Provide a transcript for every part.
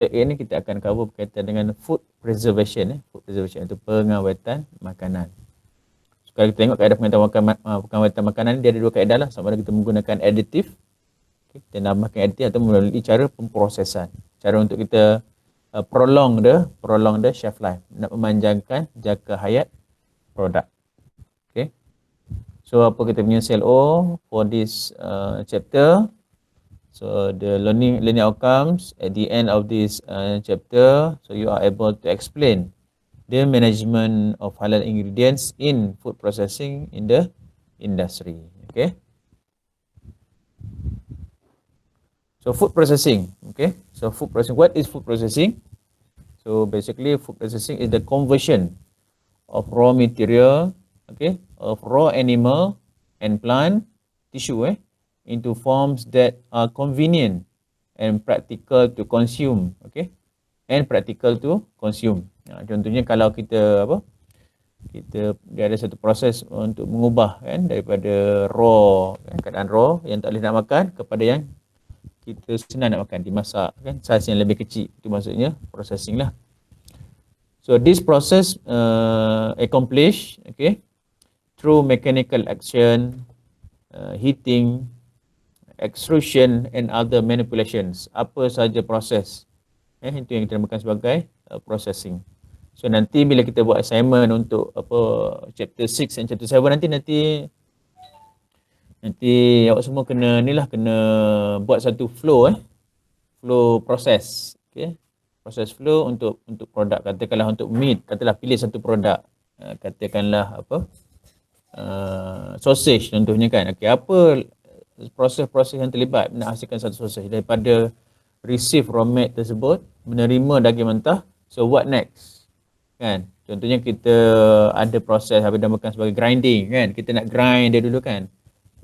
A ni kita akan cover berkaitan dengan food preservation. Food preservation itu pengawetan makanan. So, kalau kita tengok kaedah pengawetan makanan ni, dia ada dua kaedah lah. Sama ada kita menggunakan additif, okay, kita nambahkan additif, atau melalui cara pemprosesan. Cara untuk kita prolong the shelf life, nak memanjangkan jangka hayat produk. Okay. So apa kita punya SLO for this chapter? So the learning outcomes at the end of this chapter, so you are able to explain the management of halal ingredients in food processing in the industry. Okay. So food processing. Okay. So food processing. What is food processing? So basically, food processing is the conversion of raw material, okay, of raw animal and plant tissue, into forms that are convenient and practical to consume, okay, and practical to consume. Contohnya kalau kita dia ada satu proses untuk mengubah kan daripada raw, kan, keadaan raw yang tak boleh nak makan kepada yang kita senang nak makan, dimasak kan, saiz yang lebih kecil. Itu maksudnya processing lah. So this process accomplished, okay, through mechanical action, heating, extrusion and other manipulations. Apa sahaja proses itu yang kita namakan sebagai processing. So nanti bila kita buat assignment untuk chapter 6 dan chapter 7, nanti awak semua kena buat satu flow proses, okay, proses flow untuk produk. Katakanlah untuk meat, katakanlah pilih satu produk, katakanlah sausage contohnya kan. Okay, apa proses-proses yang terlibat nak hasilkan satu sausage, daripada receive raw meat tersebut, menerima daging mentah. So what next kan? Contohnya kita ada proses apa dinamakan sebagai grinding kan, kita nak grind dia dulu kan,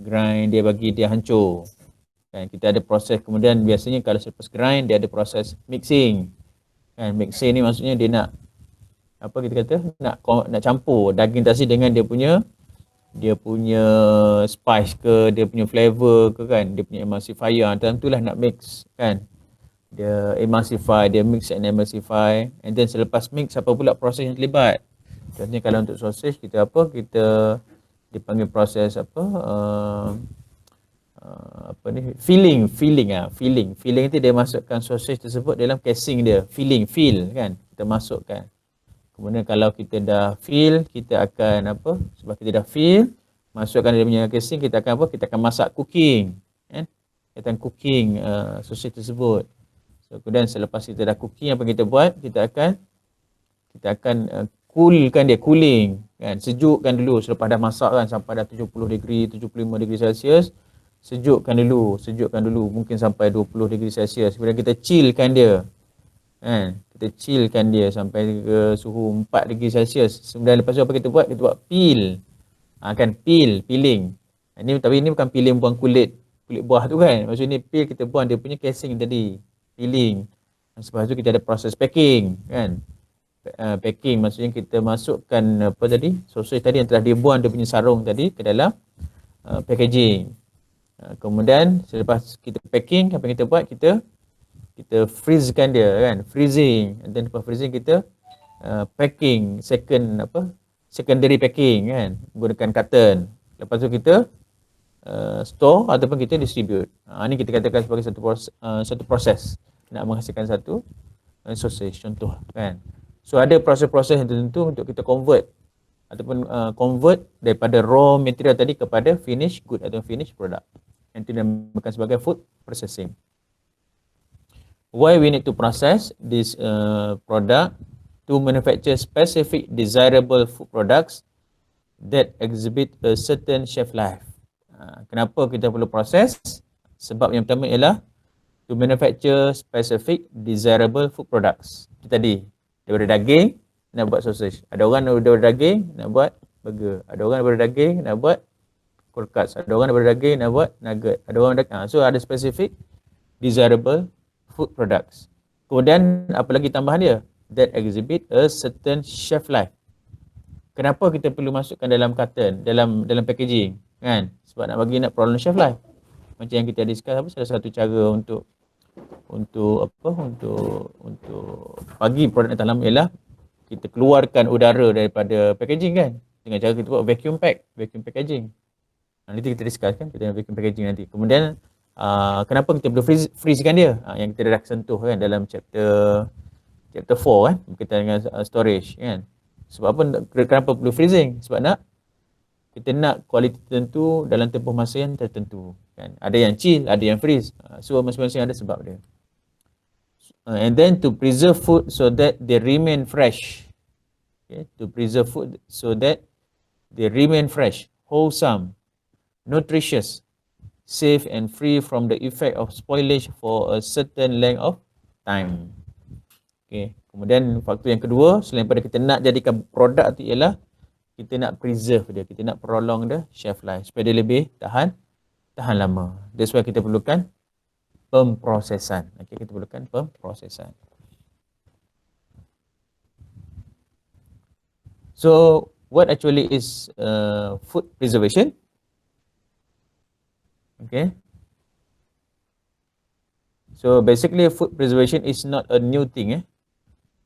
grind dia bagi dia hancur kan. Kita ada proses, kemudian biasanya kalau selepas grind dia ada proses mixing kan. Mixing ni maksudnya dia nak kita kata nak campur daging tadi dengan dia punya spice ke, dia punya flavor ke kan, dia punya emulsifier. Dalam tu lah nak mix kan. Dia emulsify, dia mix and emulsify, and then selepas mix apa pula proses yang terlibat. Contohnya kalau untuk sausage kita dipanggil proses filling itu dia masukkan sausage tersebut dalam casing dia, fill kan, kita masukkan. Kemudian kalau kita dah fill, kita akan sebab kita dah fill, masukkan dia punya casing, kita akan masak cooking kan. Kita akan cooking sausage tersebut. So kemudian selepas kita dah cooking, apa kita buat, kita akan coolkan dia, cooling kan, sejukkan dulu selepas dah masak kan, sampai dah 70 degree, 75 degree Celsius, sejukkan dulu mungkin sampai 20 degree Celsius. Kemudian kita chillkan dia kan, kita chillkan dia sampai ke suhu 4 degree Celsius. Kemudian lepas tu apa kita buat, kita buat peel kan, peeling. Tapi ini bukan peeling buang kulit buah tu kan, maksudnya peel kita buang dia punya casing tadi, peeling. Lepas tu kita ada proses packing kan. Packing maksudnya kita masukkan sausage tadi yang telah dibuang dia punya sarung tadi ke dalam packaging. Kemudian selepas kita packing, apa yang kita buat, kita freezekan dia kan, freezing. Dan lepas freezing kita packing, secondary packing kan, gunakan carton. Lepas tu kita store ataupun kita distribute. Ini kita katakan sebagai satu proses nak menghasilkan satu sausage contoh kan. So ada proses-proses yang tertentu untuk kita convert daripada raw material tadi kepada finished good atau finished product. Yang itu dinamakan sebagai food processing. Why we need to process this product to manufacture specific desirable food products that exhibit a certain shelf life. Kenapa kita perlu proses? Sebab yang pertama ialah to manufacture specific desirable food products. Itu tadi, daripada daging nak buat sausage. Ada orang daripada daging nak buat burger. Ada orang daripada daging nak buat cold cuts. Ada orang daripada daging nak buat nugget. Ada orang so ada specific desirable food products. Kemudian apa lagi tambahan dia? That exhibit a certain shelf life. Kenapa kita perlu masukkan dalam carton, dalam packaging kan? Sebab nak prolong shelf life. Macam yang kita discuss salah satu cara untuk untuk bagi produk yang tahan lama ialah kita keluarkan udara daripada packaging kan, dengan cara kita buat vacuum packaging. Nanti kita discusskan kita vacuum packaging nanti. Kemudian kenapa kita perlu freeze-kan dia? Yang kita dah sentuh kan dalam chapter 4 kan, berkaitan dengan storage kan. Sebab apa kenapa perlu freezing? Sebab kita nak kualiti tertentu dalam tempoh masa yang tertentu kan. Ada yang chill, ada yang freeze. So masing-masing ada sebab dia. And then to preserve food so that they remain fresh. Okay, to preserve food so that they remain fresh, wholesome, nutritious, safe and free from the effect of spoilage for a certain length of time. Okay. Kemudian faktor yang kedua, selain pada kita nak jadikan produk tu ialah kita nak preserve dia, kita nak prolong the shelf life supaya dia lebih tahan lama. That's why kita perlukan pemprosesan. Okay, kita perlukan pemprosesan. So, what actually is food preservation? Okay. So, basically food preservation is not a new thing.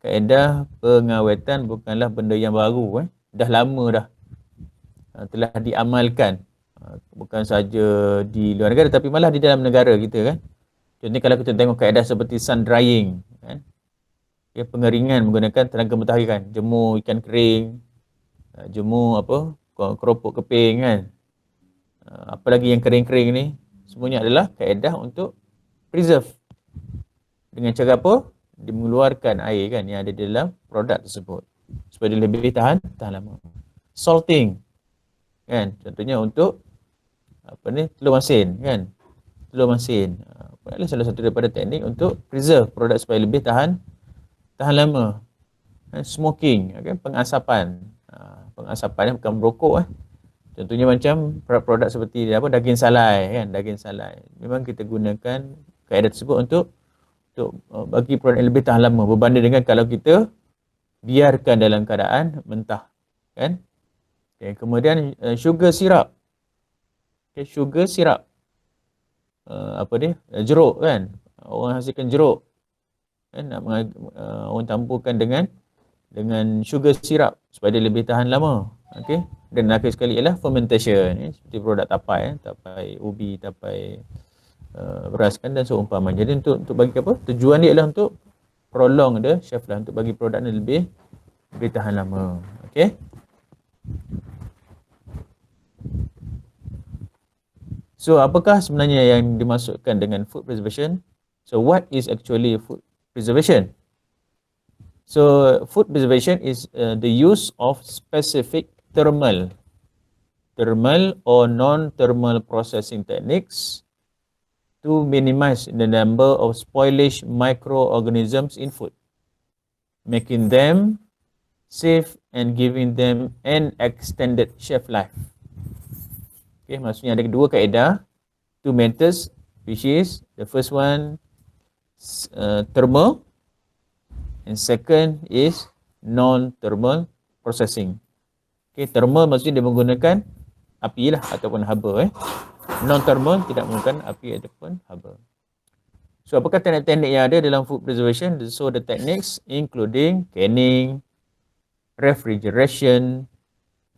Kaedah pengawetan bukanlah benda yang baru. Dah lama dah. Telah diamalkan. Bukan saja di luar negara tapi malah di dalam negara kita kan. Contohnya kalau kita tengok kaedah seperti sun drying kan. Ya, pengeringan menggunakan tenaga matahari kan. Jemur ikan kering, jemur keropok keping kan. Apa lagi yang kering-kering ni, semuanya adalah kaedah untuk preserve. Dengan cara apa? Dia mengeluarkan air kan yang ada di dalam produk tersebut supaya dia lebih tahan lama. Salting kan, contohnya untuk telur masin kan. Telur masin adalah salah satu daripada teknik untuk preserve produk supaya lebih tahan lama. Smoking kan, pengasapan. Pengasapan bukan merokok Contohnya macam produk-produk seperti daging salai kan, daging salai. Memang kita gunakan kaedah tersebut untuk bagi produk yang lebih tahan lama berbanding dengan kalau kita biarkan dalam keadaan mentah kan. Okay, kemudian sugar syrup. Okay, sugar syrup. Jeruk kan. Orang hasilkan jeruk kan, orang campurkan dengan sugar syrup supaya dia lebih tahan lama. Okey. Dan akhir sekali ialah fermentation seperti produk tapai ubi, tapai beras kan dan seumpamanya. Jadi untuk bagi apa? Tujuan dia ialah untuk prolong the shelf life, untuk bagi produk ni lebih tahan lama. Okey. So apakah sebenarnya yang dimaksudkan dengan food preservation? So what is actually food preservation? So food preservation is the use of specific thermal or non-thermal processing techniques to minimize the number of spoilage microorganisms in food, making them safe and giving them an extended shelf life. Okay, maksudnya ada dua kaedah, two methods, which is the first one thermal and second is non-thermal processing. Okay, thermal maksudnya dia menggunakan api lah ataupun haba. Non-thermal tidak menggunakan api ataupun haba. So apakah teknik-teknik yang ada dalam food preservation? So the techniques including canning, refrigeration,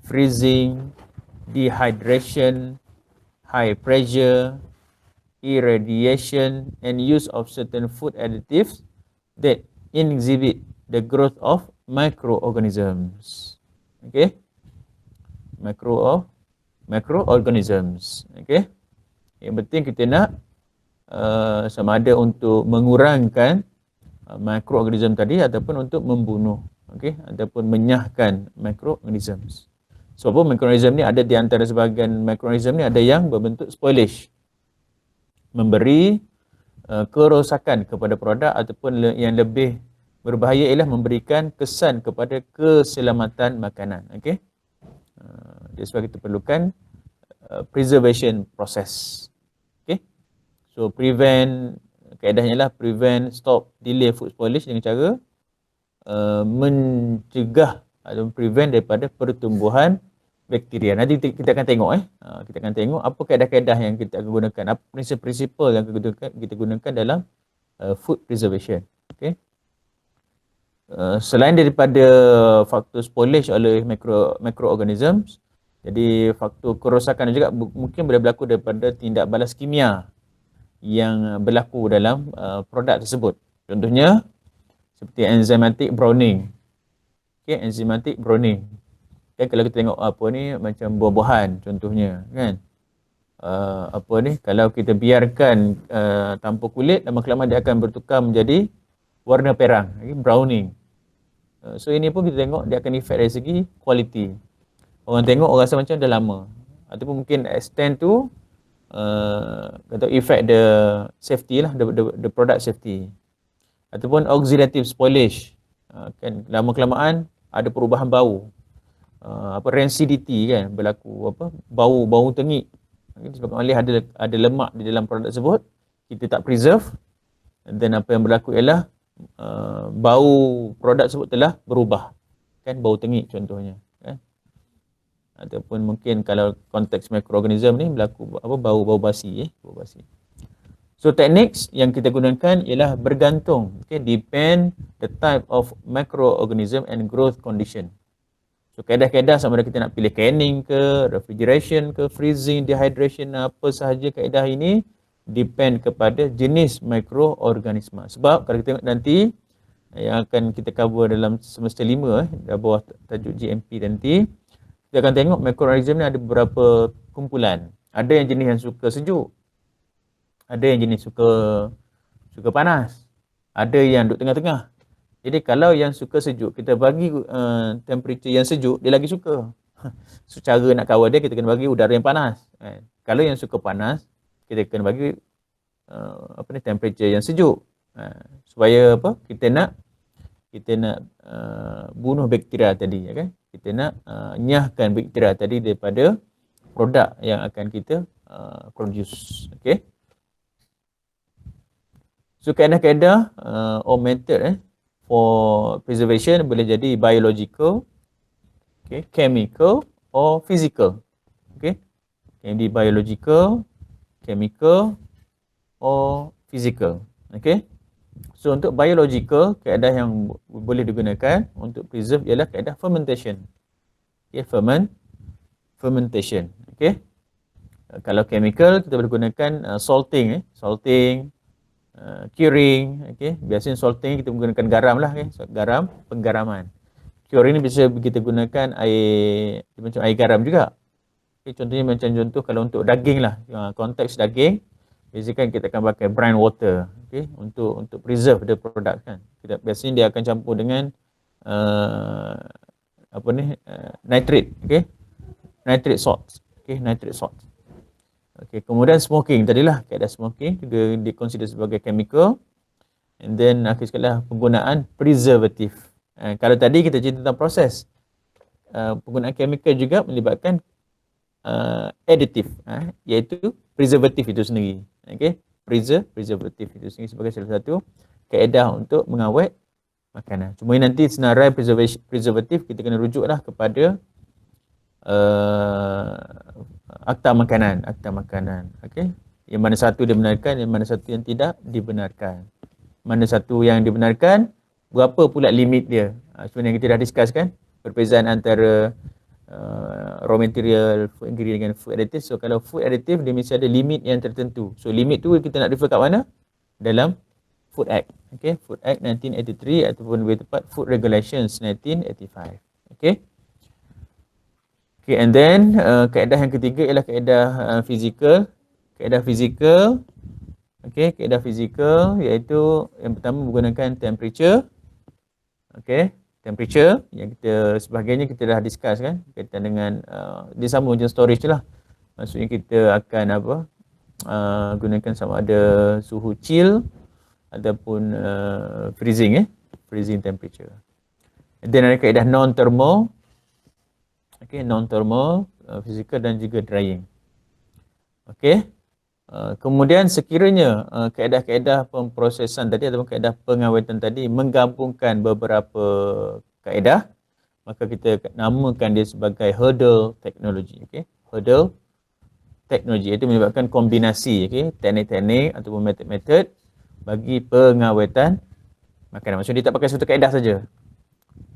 freezing, dehydration, high pressure, irradiation, and use of certain food additives that inhibit the growth of microorganisms. Okay, microorganisms. Okay, yang penting kita nak sama ada untuk mengurangkan microorganism tadi ataupun untuk membunuh, okay, ataupun menyahkan microorganisms. Sebab mikroorganism ni ada di antara sebahagian mikroorganism ni ada yang berbentuk spoilage, memberi kerosakan kepada produk, ataupun yang lebih berbahaya ialah memberikan kesan kepada keselamatan makanan. Okey. That's why kita perlukan preservation process. Okey. So prevent, kaedahnya lah prevent, stop, delay food spoilage dengan cara mencegah atau prevent daripada pertumbuhan bakteria. Nanti kita akan tengok kita akan tengok apa kaedah-kaedah yang kita akan gunakan, apa prinsip-prinsip yang kita gunakan dalam food preservation. Okay. Selain daripada faktor spoilage oleh microorganisms, jadi faktor kerosakan juga mungkin boleh berlaku daripada tindak balas kimia yang berlaku dalam produk tersebut. Contohnya seperti enzymatic browning. Okay, enzymatic browning. Okay, kalau kita tengok apa ni macam buah-buahan contohnya kan. Apa ni kalau kita biarkan tanpa kulit, lama-kelamaan dia akan bertukar menjadi warna perang, okay, browning. So ini pun kita tengok dia akan efek dari segi kualiti. Orang tengok orang rasa macam dah lama. Ataupun mungkin extend tu kata efek the safety lah, the product safety. Ataupun oxidative spoilage. Kan lama-kelamaan ada perubahan bau. Rancidity kan berlaku, bau tengik. Sebab oleh ada lemak di dalam produk tersebut, kita tak preserve, dan apa yang berlaku ialah bau produk tersebut telah berubah, kan, bau tengik contohnya, kan. Ataupun mungkin kalau konteks mikroorganism ni berlaku bau basi, bau basi. So techniques yang kita gunakan ialah bergantung, okay, depend the type of microorganism and growth condition. So kaedah-kaedah sama ada kita nak pilih canning ke, refrigeration ke, freezing, dehydration, apa sahaja kaedah ini depend kepada jenis mikroorganisma. Sebab kalau kita tengok nanti yang akan kita cover dalam semester 5 di bawah tajuk GMP nanti, kita akan tengok mikroorganisma ni ada beberapa kumpulan. Ada yang jenis yang suka sejuk, ada yang jenis suka panas, ada yang duduk tengah-tengah. Jadi kalau yang suka sejuk, kita bagi temperature yang sejuk, dia lagi suka. So cara nak kawal dia, kita kena bagi udara yang panas. Kalau yang suka panas, kita kena bagi temperature yang sejuk. Supaya kita nak bunuh bakteria tadi, kan? Kita nak nyahkan bakteria tadi daripada produk yang akan kita produce. Okay? So kaedah-kaedah or method for preservation boleh jadi biological, okay, chemical or physical. Okay? Can be biological, chemical or physical. Okay? So untuk biological, kaedah yang boleh digunakan untuk preserve ialah kaedah fermentation. Okay, fermentation. Okay? Kalau chemical, kita boleh gunakan salting, curing. Okay? Biasanya salting kita menggunakan garam lah, okay? So, garam, penggaraman. Curing ni bisa kita gunakan air, macam air garam juga. Okay, contohnya macam kalau untuk daging lah, konteks daging, biasanya kita akan pakai brine water, okay, untuk preserve the product, kan. Biasanya dia akan campur dengan nitrate, okay, nitrate salt, okay, nitrate salt. Okay, kemudian smoking tadilah, kaedah smoking dia consider sebagai chemical, and then akhir sekali lah penggunaan preservative. Kalau tadi kita cerita tentang proses, penggunaan chemical juga melibatkan additive, iaitu preservative itu sendiri. Okay, preservative itu sendiri sebagai salah satu kaedah untuk mengawet makanan. Cuma nanti senarai preservative kita kena rujuklah kepada akta makanan. Okay, yang mana satu dibenarkan, yang mana satu yang tidak dibenarkan. Mana satu yang dibenarkan, berapa pula limit dia. Sebenarnya kita dah discuss, kan, perbezaan antara raw material, food ingredient dengan food additive. So kalau food additive dia mesti ada limit yang tertentu. So limit tu kita nak refer kat mana? Dalam Food Act. Okay, Food Act 1983 ataupun lebih tepat Food Regulations 1985. Okay. Okay, and then kaedah yang ketiga ialah kaedah fizikal. Kaedah fizikal. Okay, kaedah fizikal iaitu yang pertama menggunakan temperature. Okay, temperature yang kita sebagainya kita dah discuss, kan, berkaitan dengan dia sama macam storage lah. Maksudnya kita akan gunakan sama ada suhu chill ataupun freezing, freezing temperature. And then ada kaedah non-thermal. Okay, non-thermal, physical dan juga drying. Okay. Kemudian sekiranya kaedah-kaedah pemprosesan tadi ataupun kaedah pengawetan tadi menggabungkan beberapa kaedah, maka kita namakan dia sebagai hurdle technology. Okay, hurdle technology itu menyebabkan kombinasi, okay, teknik-teknik ataupun metod-metod bagi pengawetan makanan. Maksudnya dia tak pakai satu kaedah saja.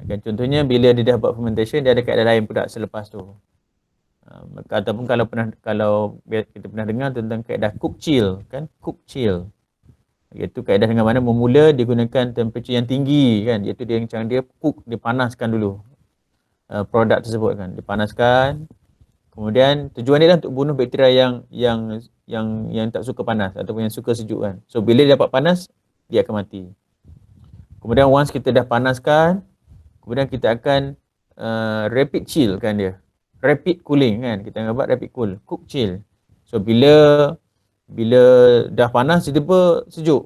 Contohnya bila dia dah buat fermentation, dia ada kaedah lain pula selepas tu. Ataupun kalau kita pernah dengar tentang kaedah cook chill, kan? Cook chill. Iaitu kaedah dengan mana memula dia gunakan temperature yang tinggi, kan? Iaitu dia macam dia cook, dia panaskan dulu produk tersebut, kan? Dia panaskan. Kemudian tujuan dia untuk bunuh bakteria yang tak suka panas ataupun yang suka sejuk, kan. So bila dia dapat panas, dia akan mati. Kemudian once kita dah panaskan, kemudian kita akan rapid chill, kan dia. Rapid cooling, kan. Kita akan buat rapid cool, cook chill. So bila dah panas, tiba-tiba sejuk.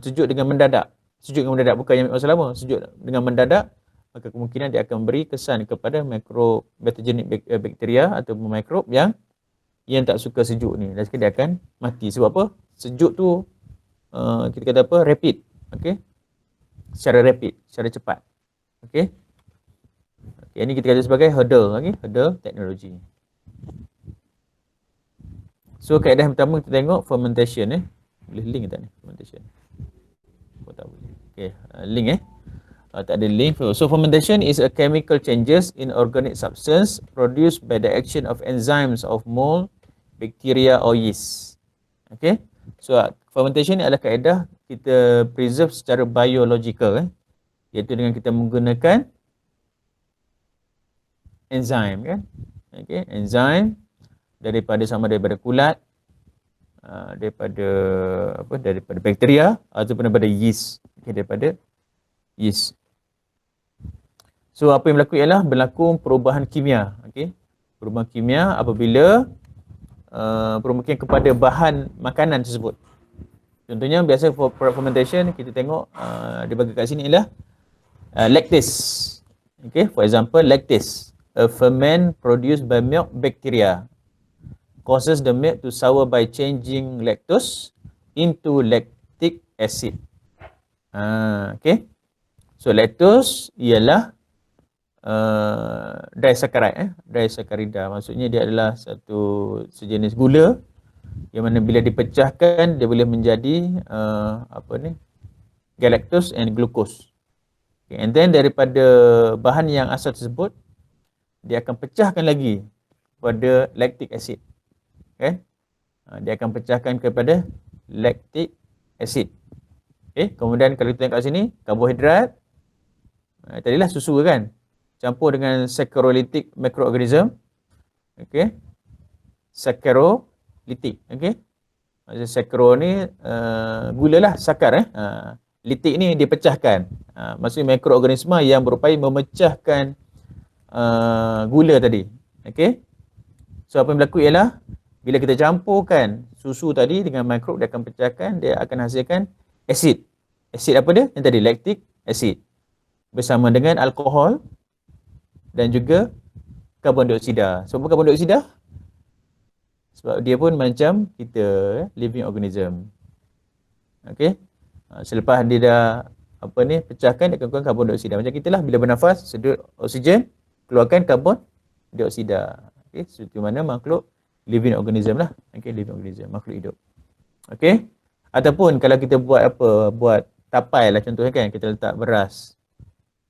Sejuk dengan mendadak. Sejuk dengan mendadak, bukan yang masa lama. Sejuk dengan mendadak, maka kemungkinan dia akan beri kesan kepada microbacterianic bakteria atau mikrob yang tak suka sejuk ni. Dan dia akan mati. Sebab apa? Sejuk tu kita kata apa? Rapid. Okey. Secara rapid, secara cepat. Okey. Ini kita kata sebagai hurdle, okey, hurdle teknologi. So kaedah yang pertama kita tengok fermentation. Boleh link tak ni fermentation? Tak boleh. Okey, link tak ada link. So fermentation is a chemical changes in organic substance produced by the action of enzymes of mold, bacteria or yeast. Okey. So fermentation ni adalah kaedah kita preserve secara biological, iaitu dengan kita menggunakan enzim, kan. Okey, enzim daripada kulat, daripada bakteria ataupun daripada yeast. Okey, daripada yeast. So apa yang berlaku ialah berlaku perubahan kimia, okey. Perubahan kimia apabila perubahan kepada bahan makanan tersebut. Contohnya biasa fermentation kita tengok dibagi kat sini ialah lactase. Okay, for example, lactase, a ferment produced by milk bacteria, causes the milk to sour by changing lactose into lactic acid. Okay, so lactose ialah disaccharide, disaccharida. Maksudnya dia adalah satu sejenis gula yang mana bila dipecahkan dia boleh menjadi galactose and glucose. Okay, and then daripada bahan yang asal tersebut dia akan pecahkan lagi kepada lactic acid. Okay? Dia akan pecahkan kepada lactic acid. Okay? Kemudian kalau kita tengok kat sini, karbohidrat, tadilah susu, kan, campur dengan saccharolytic microorganism. Okay? Saccharolytic. Okay? Maksudnya saccaro ni gula lah, sakar. Litik ni dia pecahkan. Maksudnya mikroorganisma yang berupaya memecahkan gula tadi. Okey. So apa yang berlaku ialah bila kita campurkan susu tadi dengan mikrob, dia akan pecahkan, dia akan hasilkan asid. Asid apa dia? Yang tadi lactic acid. Bersama dengan alkohol dan juga karbon dioksida. Sebab karbon dioksida? Sebab dia pun macam kita, living organism. Okey. Selepas dia dah pecahkan, dia akan keluarkan karbon dioksida. Macam kita lah, bila bernafas, sedut oksigen, keluarkan karbon dioksida. Okey, seperti mana makhluk living organism lah. Okey, living organism, makhluk hidup. Okey. Ataupun kalau kita buat tapai lah contohnya, kan, kita letak beras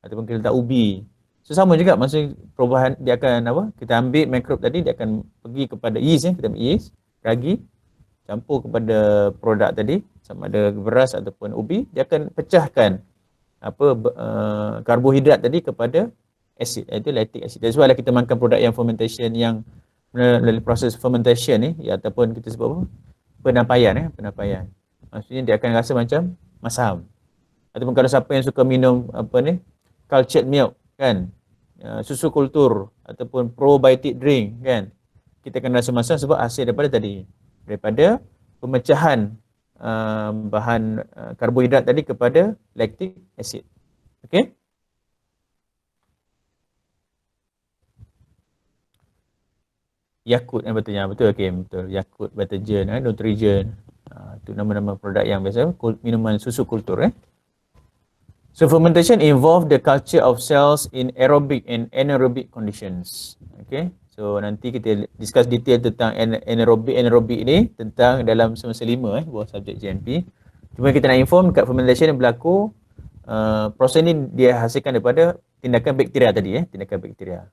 ataupun kita letak ubi. So sama juga, maksudnya perubahan dia akan kita ambil mikrob tadi, dia akan pergi kepada yeast, kita ambil yeast, ragi, campur kepada produk tadi, sama ada beras ataupun ubi, dia akan pecahkan karbohidrat tadi kepada asid, iaitu lactic acid. That's why lah kita makan produk yang fermentation, yang melalui proses fermentation ni, ataupun kita sebut penapaian. Penapaian. Maksudnya dia akan rasa macam masam. Ataupun kalau siapa yang suka minum cultured milk, kan, susu kultur ataupun probiotic drink, kan, kita akan rasa masam sebab hasil daripada pemecahan bahan karbohidrat tadi kepada lactic acid. Okey. Yakult betul. Okey, betul. Yakult, Vitagen, Nutrigen. Itu nama-nama produk yang biasa minuman susu kultur. So fermentation involve the culture of cells in aerobic and anaerobic conditions. Okay, so nanti kita discuss detail tentang anaerobic ni tentang dalam semester 5 buah subjek JNP. Cuma kita nak inform dekat fermentation yang berlaku, proses ni dia hasilkan daripada tindakan bakteria tadi, tindakan bakteria.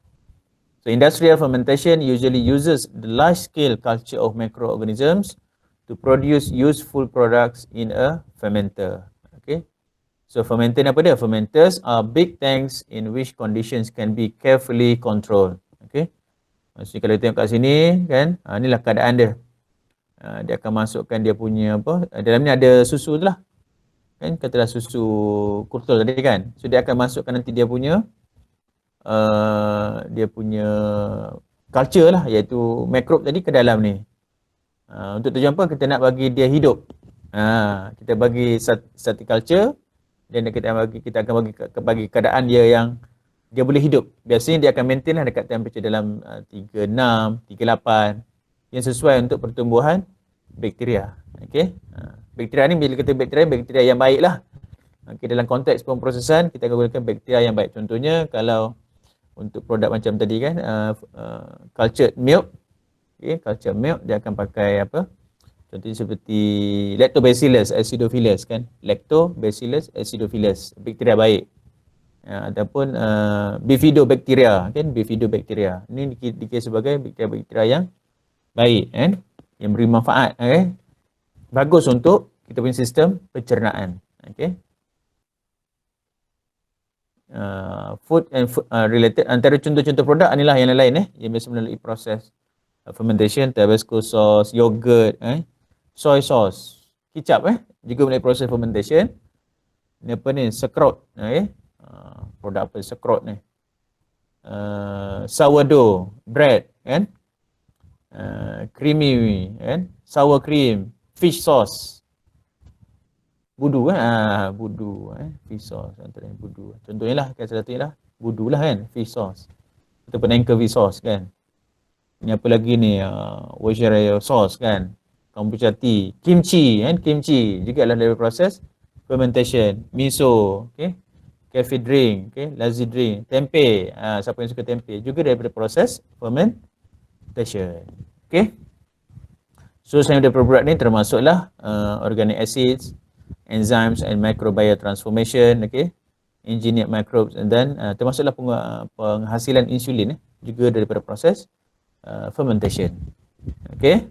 So industrial fermentation usually uses the large-scale culture of microorganisms to produce useful products in a fermenter. Okay. So fermenter ni apa dia? Fermenters are big tanks in which conditions can be carefully controlled. Okay. Maksudnya kalau tengok kat sini kan, inilah keadaan dia. Dia akan masukkan dia punya apa? Dalam ni ada susu tu lah. Kan katalah susu kurtul tadi kan. So dia akan masukkan nanti dia punya culture lah, iaitu mikrob tadi ke dalam ni. Untuk tujuan apa? Kita nak bagi dia hidup. Kita bagi static culture dan kita akan bagi keadaan dia yang dia boleh hidup. Biasanya dia akan maintain lah dekat temperature dalam 36, 38 yang sesuai untuk pertumbuhan bakteria. Okey. Bakteria ni bila kita bakteria yang baik lah. Okay, dalam konteks pemprosesan kita akan gunakan bakteria yang baik. Contohnya kalau untuk produk macam tadi kan, cultured milk, cultured milk dia akan pakai apa? Contohnya seperti Lactobacillus acidophilus kan, Lactobacillus acidophilus, bakteria baik. Ataupun Bifidobacteria kan, Bifidobacteria. Ini dikira sebagai bakteria yang baik kan, yang beri manfaat, bagus untuk kita punya sistem pencernaan. Okey. Food and food related, antara contoh-contoh produk inilah yang lain yang biasa melalui proses fermentation, Tabasco sauce, yogurt, soy sauce, kicap juga melalui proses fermentation. Ini apa ni? Saccharose, produk apa saccharose ni? Sourdough bread kan, creamy kan, sour cream, fish sauce, budu kan, budu fish sauce, antara budu. Contohnya lah, salah satunya lah budu lah kan, fish sauce ataupun anchovy sauce kan. Ini apa lagi ni, Worcestershire sauce kan, kombucha tea, kimchi kan, kimchi juga adalah dari proses fermentation. Miso, okay, cafe drink, okay, lassi drink, tempe, siapa yang suka tempe juga daripada proses fermentation. Okay. So selain daripada produk ni termasuklah organic acids, enzymes and microbial transformation, okay, engineered microbes, and then termasuklah penghasilan insulin juga daripada proses fermentation. Okay.